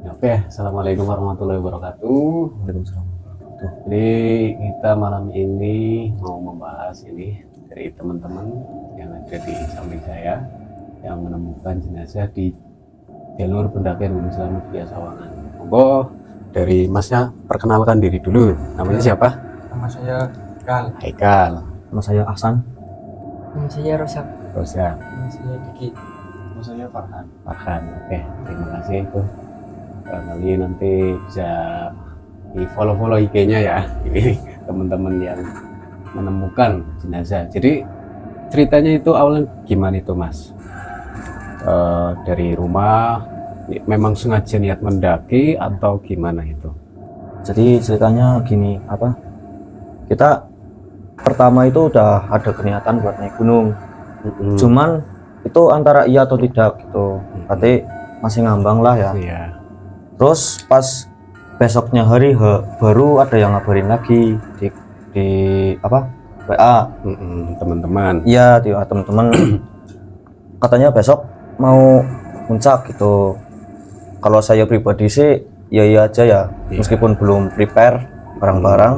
Oke, assalamualaikum warahmatullahi wabarakatuh. Waalaikumsalam. Jadi kita malam ini mau membahas ini dari teman-teman yang ada di samping saya yang menemukan jenazah di jalur pendakian Gunung Selamet via Sawangan. Monggo dari Masnya perkenalkan diri dulu. Namanya siapa? Nama saya Kal. Haikal. Nama saya Ahsan. Nama saya Rosak. Rosa. Nama saya Diki. Nama saya Farhan. Farhan. Oke, terima kasih itu. Kali nanti bisa di follow IG-nya ya. Ini teman-teman yang menemukan jenazah. Jadi ceritanya itu awalnya gimana itu Mas? Dari rumah memang sengaja niat mendaki atau gimana itu? Jadi ceritanya gini, kita pertama itu udah ada niatan buat naik gunung. Cuman itu antara iya atau tidak gitu. Berarti masih ngambang lah ya. Iya. Terus pas besoknya hari baru ada yang ngabarin lagi di WA. Teman-teman. Iya, di WA teman-teman. Katanya besok mau puncak gitu. Kalau saya pribadi sih ya iya aja ya, meskipun belum prepare barang-barang.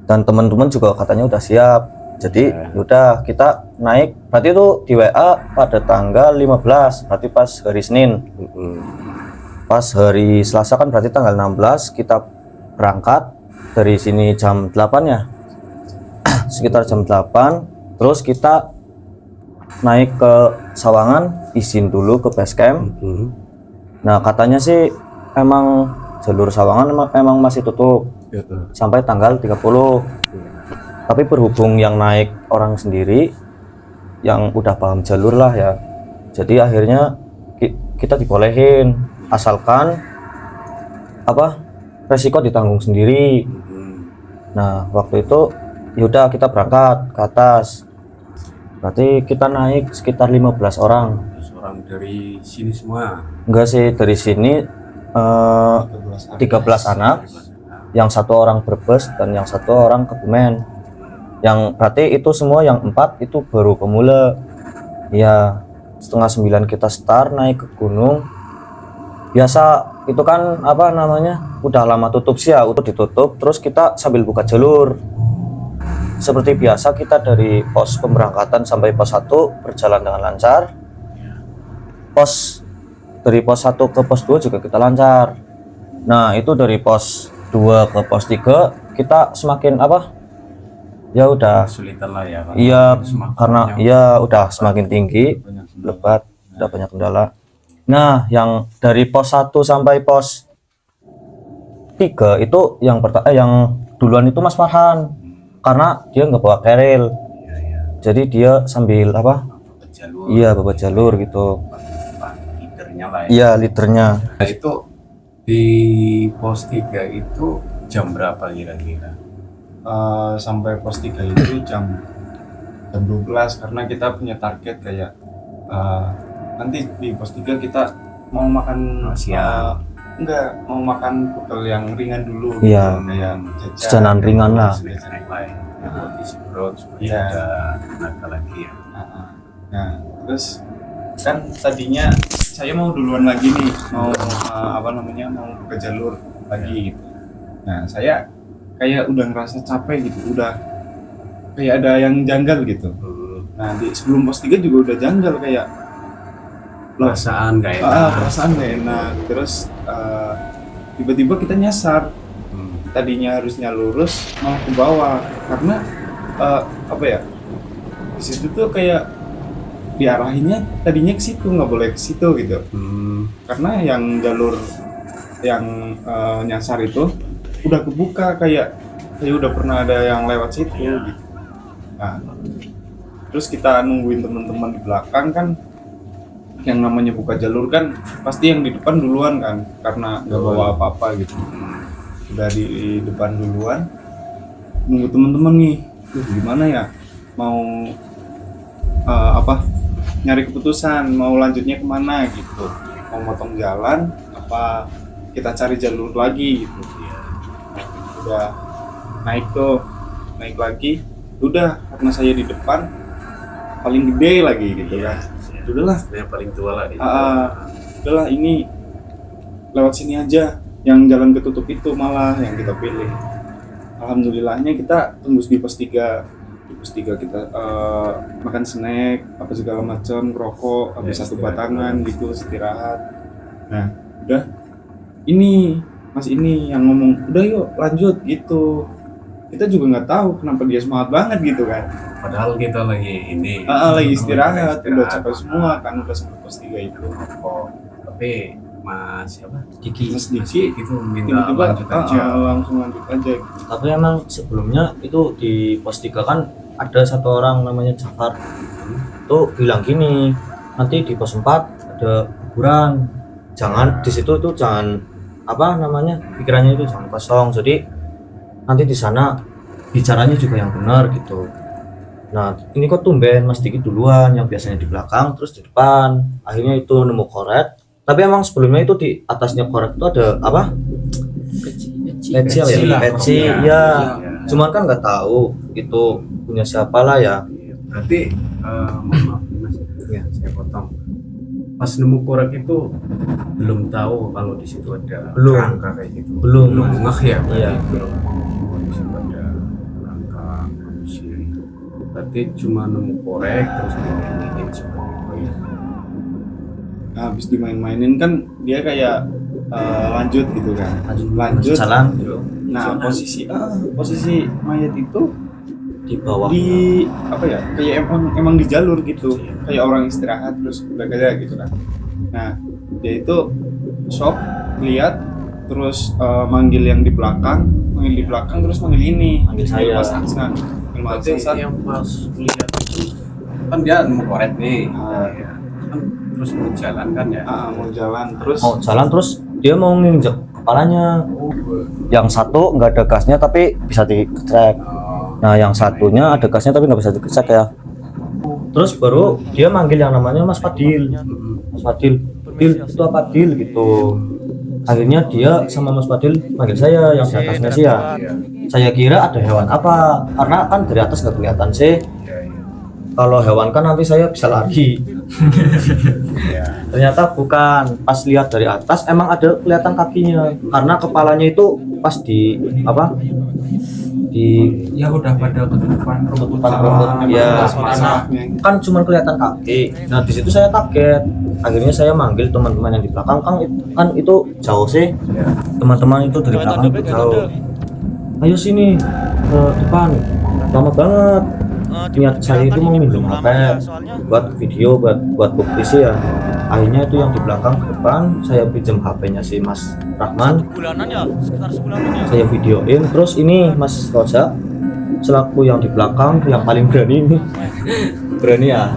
Dan teman-teman juga katanya udah siap. Jadi yaudah kita naik. Berarti itu di WA pada tanggal 15, berarti pas hari Senin. Pas hari Selasa kan berarti tanggal 16 kita berangkat dari sini jam 8 ya. Sekitar jam 8. Terus kita naik ke Sawangan, izin dulu ke base camp. Nah katanya sih emang jalur Sawangan emang masih tutup sampai tanggal 30. Tapi berhubung yang naik orang sendiri yang udah paham jalur lah ya, jadi akhirnya kita dibolehin asalkan resiko ditanggung sendiri. Nah waktu itu yaudah kita berangkat ke atas. Berarti kita naik sekitar 15 orang. Orang dari sini semua? Enggak sih, dari sini 13 anak, yang satu orang Brebes dan yang satu orang Kebumen. Yang berarti itu semua yang 4 itu baru pemula. Ya setengah 9 kita start naik ke gunung. Biasa itu kan udah lama tutup sih ya, udah ditutup. Terus kita sambil buka jalur. Seperti biasa kita dari pos pemberangkatan sampai pos 1 berjalan dengan lancar. Dari pos 1 ke pos 2 juga kita lancar. Nah itu dari pos 2 ke pos 3 kita semakin ya udah Kesulitan lah ya. iya, karena ya udah semakin tinggi, lebat, udah banyak kendala. Nah yang dari pos 1 sampai pos 3 itu yang duluan itu Mas Farhan, karena dia nggak bawa keril. Jadi dia sambil Jalur. iya bawa jalur gitu. Leadernya lah ya. Iya liternya. Nah, itu di pos 3 itu jam berapa kira-kira? Sampai pos 3 itu jam 12 karena kita punya target kayak nanti di pos 3 kita mau makan siang. Enggak, mau makan bekal yang ringan dulu. Iya. Kayak Jajanan ringan lah. Snack lain. Buat isi perut supaya Iya. ada tenaga lagi ya. Nah, terus kan tadinya saya mau duluan lagi nih, mau mau ke jalur lagi gitu. Nah, saya kayak udah ngerasa capek gitu, udah kayak ada yang janggal gitu. Nah, sebelum pos 3 juga udah janggal kayak Perasaan gak enak. perasaan gak enak. Terus tiba-tiba kita nyasar. Tadinya harusnya lurus malah ke bawah karena di situ tuh kayak diarahinnya tadinya ke situ, nggak boleh ke situ gitu. Karena yang jalur yang nyasar itu udah kebuka, kayak udah pernah ada yang lewat situ gitu. Nah, terus kita nungguin teman-teman di belakang kan, yang namanya buka jalur kan pasti yang di depan duluan kan, karena nggak bawa apa-apa gitu. Udah di depan duluan, nunggu teman-teman nih, gimana ya, mau nyari keputusan mau lanjutnya kemana gitu, mau motong jalan apa kita cari jalur lagi gitu. Udah naik lagi, udah karena saya di depan paling gede lagi gitu kan. Udahlah, yang paling tua lah di udahlah ini lewat sini aja, yang jalan ketutup itu malah yang kita pilih. Alhamdulillahnya kita tembus di pos 3. Di pos 3 kita makan snack apa segala macam, rokok habis satu batangan gitu, istirahat. Nah udah, ini mas ini yang ngomong udah yuk lanjut gitu. Kita juga nggak tahu kenapa dia semangat banget gitu kan. Padahal kita lagi ini Lagi istirahat, udah capek semua kan, udah sampai pos 3 itu. Tapi Mas siapa? Diki. Mas Diki Itu minta tiba-tiba lanjut aja. langsung lanjut aja gitu. Tapi emang sebelumnya itu di pos 3 kan ada satu orang namanya Jafar. Tuh bilang gini, nanti di pos 4 ada kuburan. Jangan di situ tuh jangan apa namanya? Pikirannya itu jangan kosong. Jadi nanti di sana bicaranya juga yang benar gitu. Nah, ini kok tumben Mas Diki duluan, yang biasanya di belakang terus di depan. Akhirnya itu nemu korek. Tapi emang sebelumnya itu di atasnya korek itu ada apa? Peci ya? Peci ya. Cuman kan nggak tahu itu punya siapa lah ya. Berarti mohon maaf Mas, Ya. saya potong. Pas nemu korek itu belum tahu kalau di situ ada Belum. kerangka kayak gitu. Belum. ngeh ya. berarti? Iya. Belum. Oh, di situ ada kerangka manusia itu. Berarti cuma nemu korek terus dimainin seperti itu ya. Nah, habis dimain-mainin kan dia kayak lanjut gitu kan. Lanjut. Jalan Nah, posisi mayat itu di bawah. di apa ya? Kayak emang di jalur gitu. Kayak orang istirahat terus udah kayak gitu kan. Nah, dia itu shock lihat terus manggil yang di belakang, terus manggil ini. Manggil saya. Mas Hasan. Manggil Mas Berarti Hasan. yang pas lihat itu kan dia nemu korek nih. Ya. Kan terus mau jalan kan ya. Mau jalan terus Mau jalan terus dia mau nginjek kepalanya. Yang satu nggak ada gasnya tapi bisa dicek. Nah, yang satunya ada gasnya tapi nggak bisa dicek ya. Terus baru dia manggil yang namanya Mas Fadil. Mas Fadil, Dil, itu apa Dil gitu. Akhirnya dia sama Mas Fadil manggil saya yang di atasnya sih ya. Saya kira ada hewan apa, karena kan dari atas nggak kelihatan sih. Kalau hewan kan nanti saya bisa lari. Ternyata bukan. Pas lihat dari atas emang ada kelihatan kakinya, karena kepalanya itu pas di apa? Di Ya udah pada ketutupan rumput ya, tanahnya. kan cuma kelihatan kaki. Nah di situ saya kaget. Akhirnya saya manggil teman-teman yang di belakang, kan itu jauh sih. Teman-teman itu dari belakang itu jauh. Ayo sini ke depan. Lama banget. Niat saya itu mau minjem HP buat video, buat bukti sih ya. Akhirnya itu yang di belakang ke depan, saya pinjam HP-nya si Mas Rahman. Saya videoin, terus ini Mas Roja selaku yang di belakang yang paling berani ini. Berani ya.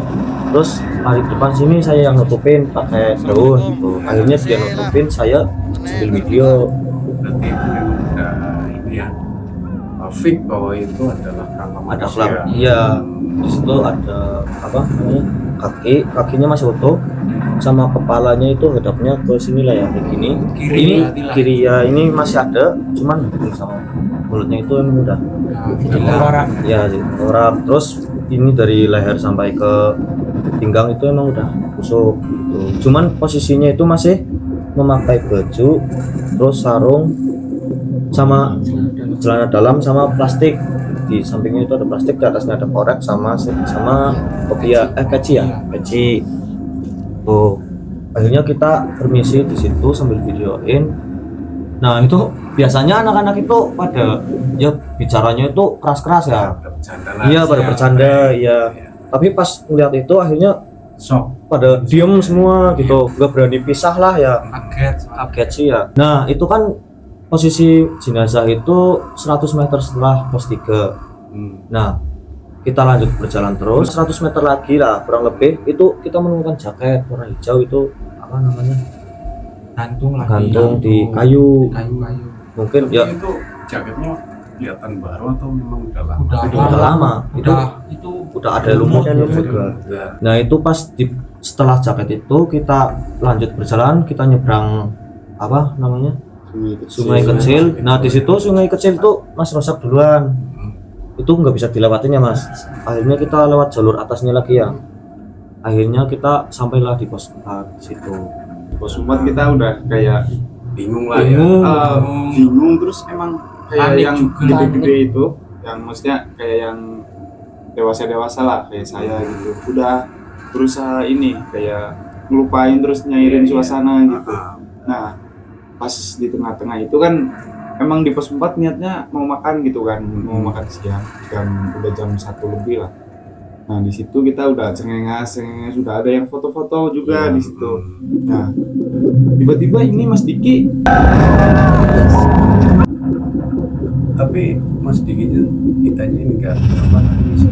Terus lari depan sini saya yang nutupin pakai daun gitu. Akhirnya dia nutupin, saya sambil video. Berarti itu memang udah ini ya, fix bahwa itu adalah kerangka Ada manusia. flap, iya. Di situ ada apa namanya, kakinya masih utuh, sama kepalanya itu hadapnya ke sini lah ya, kayak gini. Ini kiri ya, ini masih ada, cuman sama mulutnya itu emang udah tengkorak. ya tengkorak. Terus ini dari leher sampai ke pinggang itu emang udah busuk gitu. Cuman posisinya itu masih memakai baju, terus sarung, sama celana dalam sama plastik. Di sampingnya itu ada plastik, di atasnya ada korek sama kopiah peci ya, peci. Tuh. Akhirnya kita permisi di situ sambil videoin. Nah, itu biasanya anak-anak itu pada ya bicaranya itu keras-keras ya. Pada bercanda lah. Iya, pada bercanda ya. Tapi pas ngeliat itu akhirnya Sok. pada diem semua gitu, nggak berani pisah lah ya. Kaget sih ya. Nah, itu kan posisi jenazah itu 100 meter setelah pos 3. Nah, kita lanjut berjalan terus 100 meter lagi lah kurang lebih, itu kita menemukan jaket warna hijau itu apa namanya, gantung di kayu. Mungkin Tapi ya itu jaketnya kelihatan baru atau memang udah lama? udah lama, itu udah ada lumutnya juga. Nah, itu pas setelah jaket itu kita lanjut berjalan, kita nyebrang apa namanya, sungai kecil. Nah, di situ sungai kecil itu Mas Rosak duluan, itu nggak bisa dilewatin ya Mas. Akhirnya kita lewat jalur atasnya lagi ya. Akhirnya kita sampailah di pos 4 situ. Pos 4 kita udah kayak bingung lah ya. Bingung. Bingung terus emang kayak Panik yang juga. gede-gede itu, yang maksudnya kayak yang dewasa lah kayak saya gitu, udah berusaha ini kayak ngelupain terus nyairin suasana gitu. Nah pas di tengah-tengah itu kan emang di pos 4 niatnya mau makan gitu kan, mau makan siang, udah jam 1 lebih lah. Nah di situ kita udah cengenges, sudah ada yang foto-foto juga di situ. Nah tiba-tiba ini Mas Diki, Tapi Mas Diki itu ditanyain enggak apa namanya sih?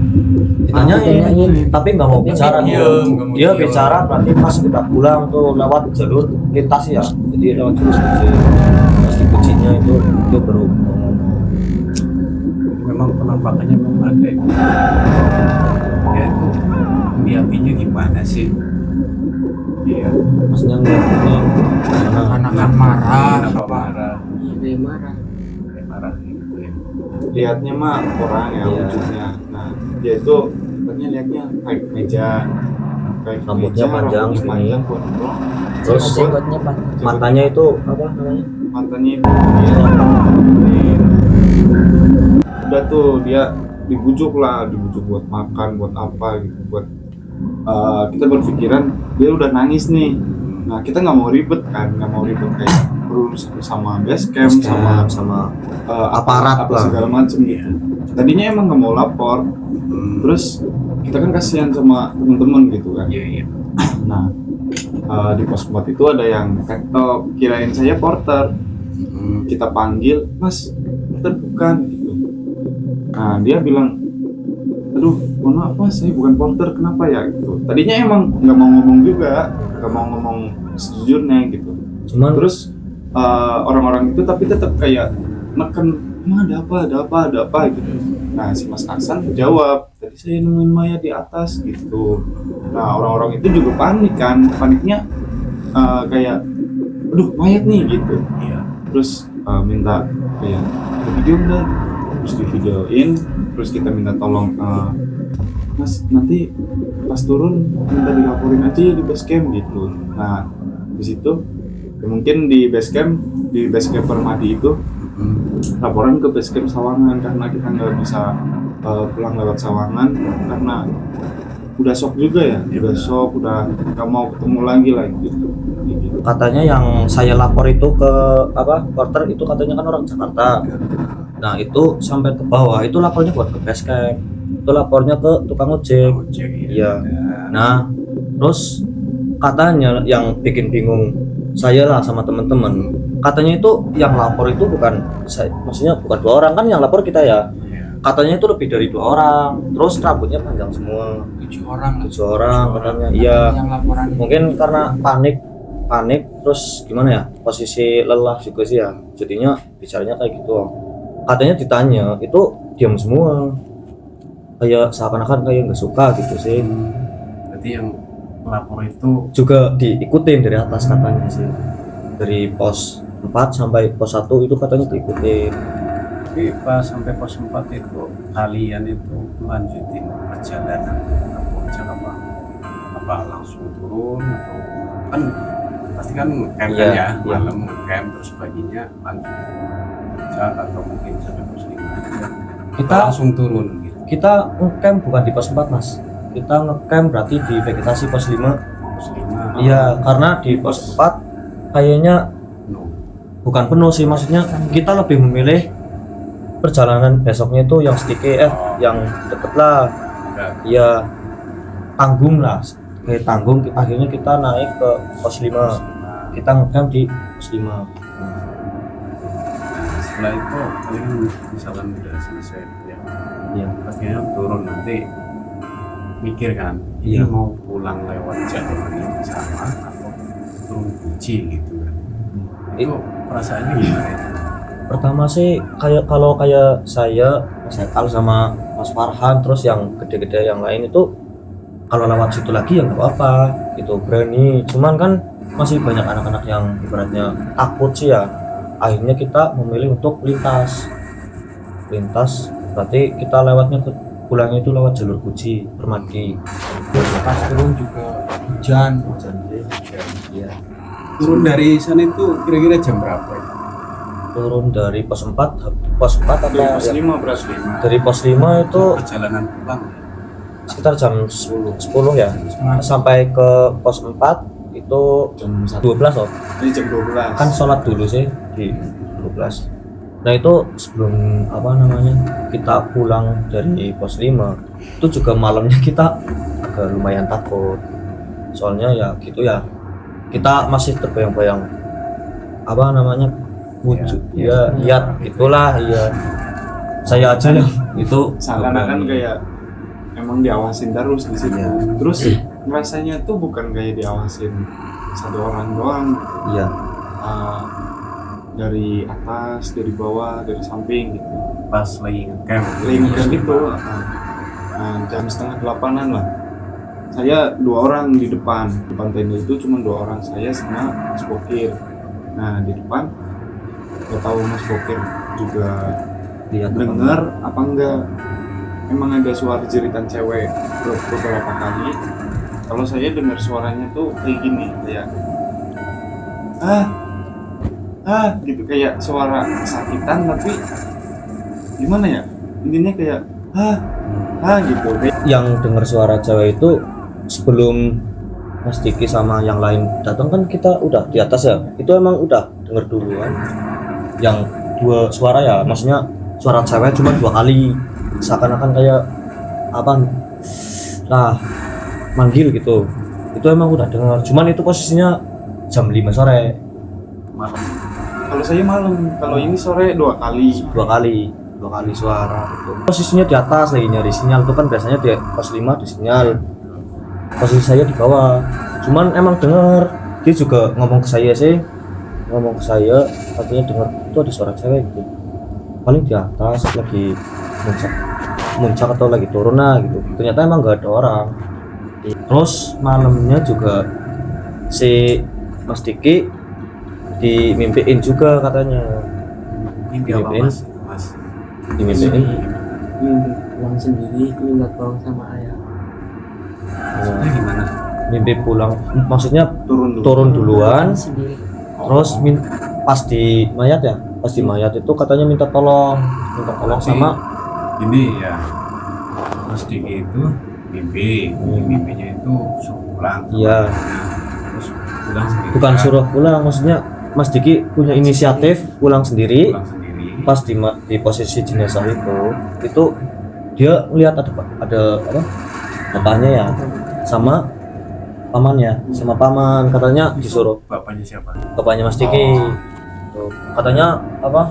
Ditanyain tapi nggak mau bicara. Diem, Dia bicara berarti pas kita pulang tuh lewat jalur lintas ya, jadi lewat jalur pas di kuncinya itu baru ngomong. Memang penampakannya memang ada itu. Ya itu niatinya gimana sih? Iya. Maksudnya ngeliatnya gimana? Anak-anak marah. Kenapa marah? Dia marah. Kayak marah gitu ya. lihatnya mah orang ya Iya. wujudnya. Nah dia itu katanya lihatnya kayak meja, kayak Rambutnya panjang rambutnya segini. panjang gondrong. Terus Jenggotnya pak. matanya itu apa namanya? Matanya itu udah tuh dia dibujuk buat makan, buat apa gitu, buat kita berpikiran dia udah nangis nih. Nah kita nggak mau ribet kan, nggak mau ribet kayak berurusan sama base camp sama aparat apa lah. segala macem gitu. Tadinya emang nggak mau lapor, terus kita kan kasihan sama temen-temen gitu kan. Iya iya. Nah di pos 4 itu ada yang ketok, kirain saya porter. Kita panggil, Mas, porter bukan gitu. Nah dia bilang, aduh mohon maaf Mas, saya bukan porter, kenapa ya gitu. Tadinya emang nggak mau ngomong juga, nggak mau ngomong sejujurnya gitu. Cuman Terus orang-orang itu tapi tetap kayak neken, emang ada apa gitu. Nah si Mas Aksan jawab, tadi saya nemuin mayat di atas gitu. Nah orang-orang itu juga panik kan, paniknya kayak, aduh mayat nih gitu. Iya. Terus minta kayak ada video enggak, terus di videoin, terus kita minta tolong Mas nanti pas turun minta dilaporin aja di base camp gitu. Nah di situ ya mungkin di base camp Permadi itu laporan ke base camp Sawangan karena kita nggak bisa pulang lewat Sawangan karena udah shock juga ya, udah shock, udah nggak mau ketemu lagi lah gitu. katanya yang saya lapor itu ke apa porter itu katanya kan orang Jakarta. Nah itu sampai ke bawah itu lapornya buat ke base camp, itu lapornya ke tukang ojek. Ojek Iya. Nah terus katanya yang bikin bingung saya lah sama teman-teman, katanya itu yang lapor itu bukan saya, maksudnya bukan 2 orang kan yang lapor kita ya. Katanya itu lebih dari 2 orang, terus rambutnya panjang semua. 7 orang lah. 7 orang katanya. Iya. Yang laporan Mungkin karena panik terus gimana ya, posisi lelah juga sih ya, jadinya bicaranya kayak gitu. Katanya ditanya itu diam semua, kayak seakan-akan kayak nggak suka gitu sih. Berarti yang lapor itu Juga diikutin dari atas katanya sih, dari pos 4 sampai pos 1 itu katanya diikutin. tapi pas sampai pos 4 itu kalian itu melanjutin perjalanan apa langsung turun atau kan pasti kan camp Iya, ya iya. malam camp terus paginya lanjut kerja atau mungkin sampai pos 5 aja Kita langsung turun gitu. kita ngecamp bukan di pos 4 mas, kita ngecamp berarti di vegetasi pos 5. Pos 5 Iya, karena di pos 4 kayaknya no. bukan penuh sih, maksudnya kita lebih memilih perjalanan besoknya itu yang sedikit yang deket lah. Enggak. Ya tanggung lah, kayak tanggung, akhirnya kita naik ke pos 5, kita ngecamp di pos 5. Nah, setelah itu kalian misalkan udah selesai ya Iya. pastinya turun nanti mikir kan Iya. ini mau pulang lewat jalur yang sama atau turun kunci gitu kan itu perasaannya gimana itu? Pertama sih kayak saya Mas Ekal sama Mas Farhan, terus yang gede-gede yang lain itu kalau lewat situ lagi ya nggak apa-apa gitu, berani. Cuman kan masih banyak anak-anak yang ibaratnya takut sih ya, akhirnya kita memilih untuk lintas berarti kita lewatnya ke pulangnya itu lewat jalur Guci Permadi. pas turun juga hujan. Iya. Turun dari sana itu kira-kira jam berapa ya? Turun dari pos 4 atau Dari pos ya, 5 berarti. dari pos 5 itu Perjalanan pulang sekitar jam 10 ya sampai ke pos 4 itu jam 12 loh. Ini jam 12. Kan sholat dulu sih di 12. Nah itu sebelum apa namanya kita pulang dari pos 5 itu juga malamnya kita agak lumayan takut, soalnya ya gitu ya, kita masih terbayang-bayang apa namanya wujud ya lihat gitulah ya, saya aja ya itu Seakan-akan kayak emang diawasin terus di situ. Iya. Terus rasanya tuh bukan kayak diawasin satu orang doang, iya uh, dari atas, dari bawah, dari samping gitu. pas lagi ngecamp. Lingkar gitu. Nah, jam setengah 8-an lah. Saya 2 orang di depan tenda itu cuma 2 orang, saya sama Mas Bokir. Nah di depan nggak tahu Mas Bokir juga lihat apa dengar apa enggak. Emang ada suara jeritan cewek beberapa kali. Kalau saya dengar suaranya tuh kayak gini, kayak gitu, kayak suara kesakitan tapi gimana ya, intinya kayak gitu. yang dengar suara cewek itu sebelum Mas Diki sama yang lain datang kan kita udah di atas ya, itu emang udah denger duluan yang 2 suara ya, maksudnya suara cewek cuma 2 kali, seakan-akan kayak apa lah manggil gitu, itu emang udah dengar, cuman itu posisinya jam 5 sore. Malam. Kalau saya malam, kalau ini sore 2 kali. 2 kali suara itu. Posisinya di atas lagi nyari sinyal, itu kan biasanya di pos 5 di sinyal, posisi saya di bawah, cuman emang denger, dia juga ngomong ke saya katanya denger itu ada suara cewek gitu, paling di atas lagi muncak atau lagi turun lah gitu, ternyata emang gak ada orang. Terus malamnya juga si Mas Diki dimimpiin juga katanya, Mimpi apa Mimpiin. mas? dimimpiin pulang sendiri minta tolong sama ayah. Maksudnya gimana? mimpi pulang, maksudnya Turun dulu. turun duluan, Sendiri. terus pas di mayat ya, pas di mayat itu katanya minta tolong sama Ini ya Mas Diki itu mimpi, mimpinya itu suruh pulang. Iya. Terus pulang sendiri. bukan suruh pulang, maksudnya Mas Diki punya inisiatif pulang sendiri. Pulang sendiri. Pas di posisi jenazah itu dia lihat ada apa bapaknya ya sama pamannya, sama paman katanya disuruh Bapaknya siapa? bapaknya Mas Diki. Tuh, katanya apa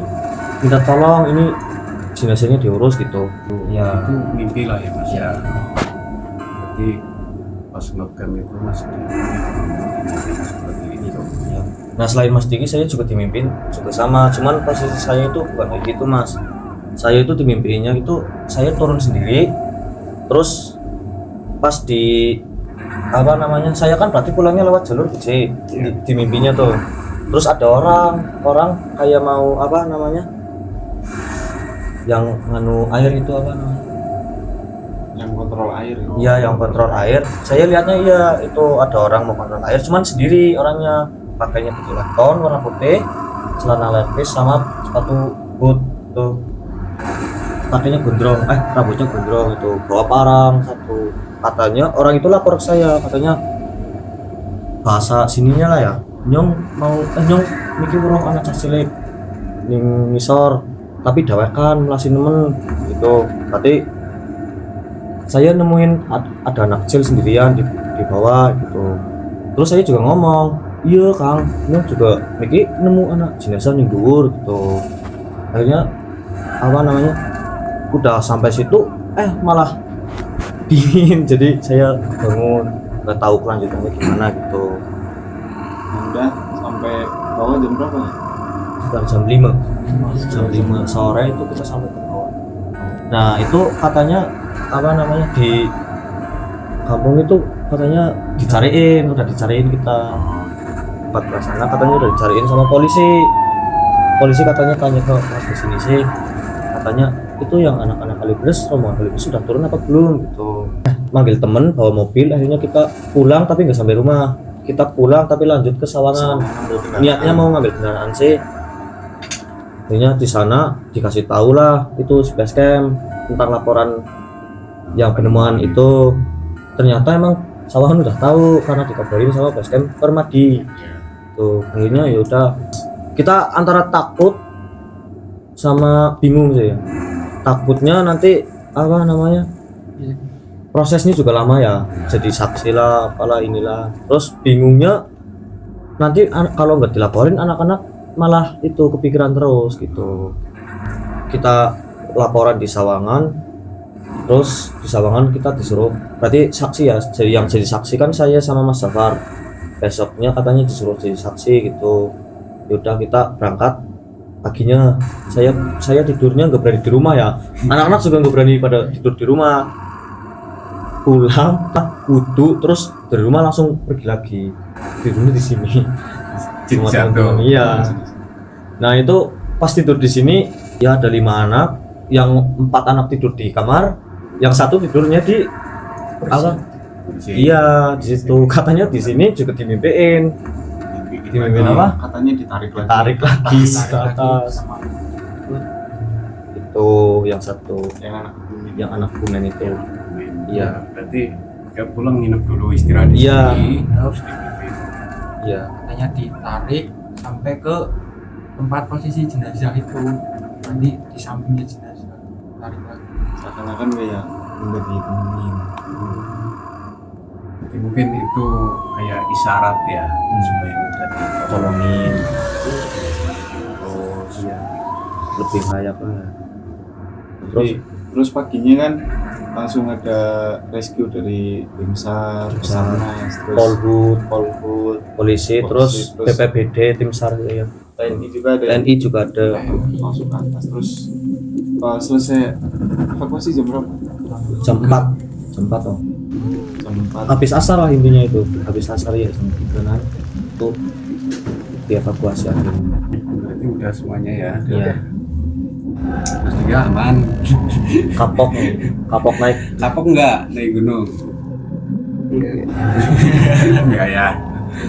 minta tolong ini jenazahnya diurus gitu ya. Itu mimpi lah ya mas ya. Berarti pas ngecamp itu mas Diki seperti itu. Ya. Nah selain Mas Diki saya juga dimimpin juga sama, cuman posisi saya itu bukan kayak gitu mas, saya itu dimimpiinnya itu saya turun sendiri, terus pas di apa namanya saya kan berarti pulangnya lewat jalur BC di mimpinya tuh, terus ada orang kayak mau apa namanya yang nganu air itu apa namanya Yang kontrol air. iya yang kontrol air, saya lihatnya iya itu ada orang mau kontrol air, cuman sendiri orangnya, pakainya baju laton warna putih, celana levis sama sepatu boot tuh, pakainya gondrong, rambutnya gondrong itu, bawa parang satu, katanya orang itu lapor ke saya, katanya bahasa sininya lah ya, nyong mikir urung anak cilik ning ngisor tapi dawekan melasin nemen gitu, berarti saya nemuin ada anak kecil sendirian di bawah gitu. Terus saya juga ngomong, iya Kang, ini juga mikir nemu anak jenazah nih dhuwur gitu. Akhirnya apa namanya udah sampai situ malah dingin, jadi saya bangun nggak tahu kelanjutannya gimana gitu. Nah, udah sampai bawah jam berapa? Sekitar jam 5 sore itu kita sampai ke bawah. Nah itu katanya apa namanya di kampung itu katanya udah dicariin kita tempat pelaksana, katanya udah dicariin sama polisi katanya tanya ke warga sini sih, katanya itu yang anak-anak Kalibres, rombongan Kalibres sudah turun apa belum gitu. Manggil temen bawa mobil, akhirnya kita pulang tapi nggak sampai rumah, kita pulang tapi lanjut ke Sawangan. Niatnya mau ngambil kendaraan sih. Akhirnya di sana dikasih tahu lah itu si base camp tentang laporan yang penemuan itu. Ternyata emang Sawangan udah tahu karena dikabarin sama base camp Permadi. Tuh akhirnya ya udah kita antara takut sama bingung sih ya. Takutnya nanti apa namanya prosesnya juga lama ya, jadi saksi lah apalah inilah. Terus bingungnya nanti kalau nggak dilaporin anak-anak malah itu kepikiran terus gitu. Kita laporan di Sawangan, terus di Sawangan kita disuruh berarti saksi ya, jadi yang jadi saksi kan saya sama Mas Jafar. Besoknya katanya disuruh jadi saksi gitu. Yaudah kita berangkat. Paginya saya tidurnya nggak berani di rumah ya, anak-anak juga nggak berani pada tidur di rumah. Pulang wudhu terus dari rumah langsung pergi lagi, tidurnya di sini sama teman-teman. Iya. Nah itu pas tidur di sini ya ada 5 anak, yang 4 anak tidur di kamar, yang satu tidurnya di apa? Iya di situ. Katanya di sini juga dimimpiin. Dimimpiin apa? Katanya ditarik lagi. Tarik lagi ke Tarik atas. sama Itu yang satu, yang anak kumen itu. Iya. Berarti ya pulang nginep dulu istirahat di Iya. sini. Terus dipimpin. Iya. katanya ditarik sampai ke tempat posisi jenazah itu, nanti di sampingnya jenazah tarik lagi. Seakan-akan kayak udah ditemenin. Jadi mungkin itu kayak isyarat ya supaya kita Tolongin. terus Iya. Lebih layak lah. Terus paginya kan langsung ada rescue dari tim SAR, Basarnas, terus Polhut, Polisi, terus terus BPBD, tim SAR ya. TNI juga ada. TNI juga ada. Langsung ke atas. Terus selesai evakuasi jam berapa? Jam 4. Jam 4 oh. Jam 4. Habis asar lah intinya itu. Habis asar ya jam 3 itu dievakuasi akhirnya. berarti udah semuanya ya. Iya. Terus juga aman. Kapok naik. Kapok enggak naik gunung? Enggak ya.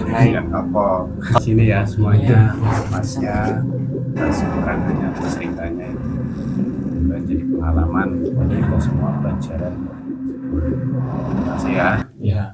Naik kapok. Di sini ya semuanya masnya bukan hanya ceritanya itu. Dan jadi pengalaman buat kita semua pelajaran. Terima kasih ya. Ya.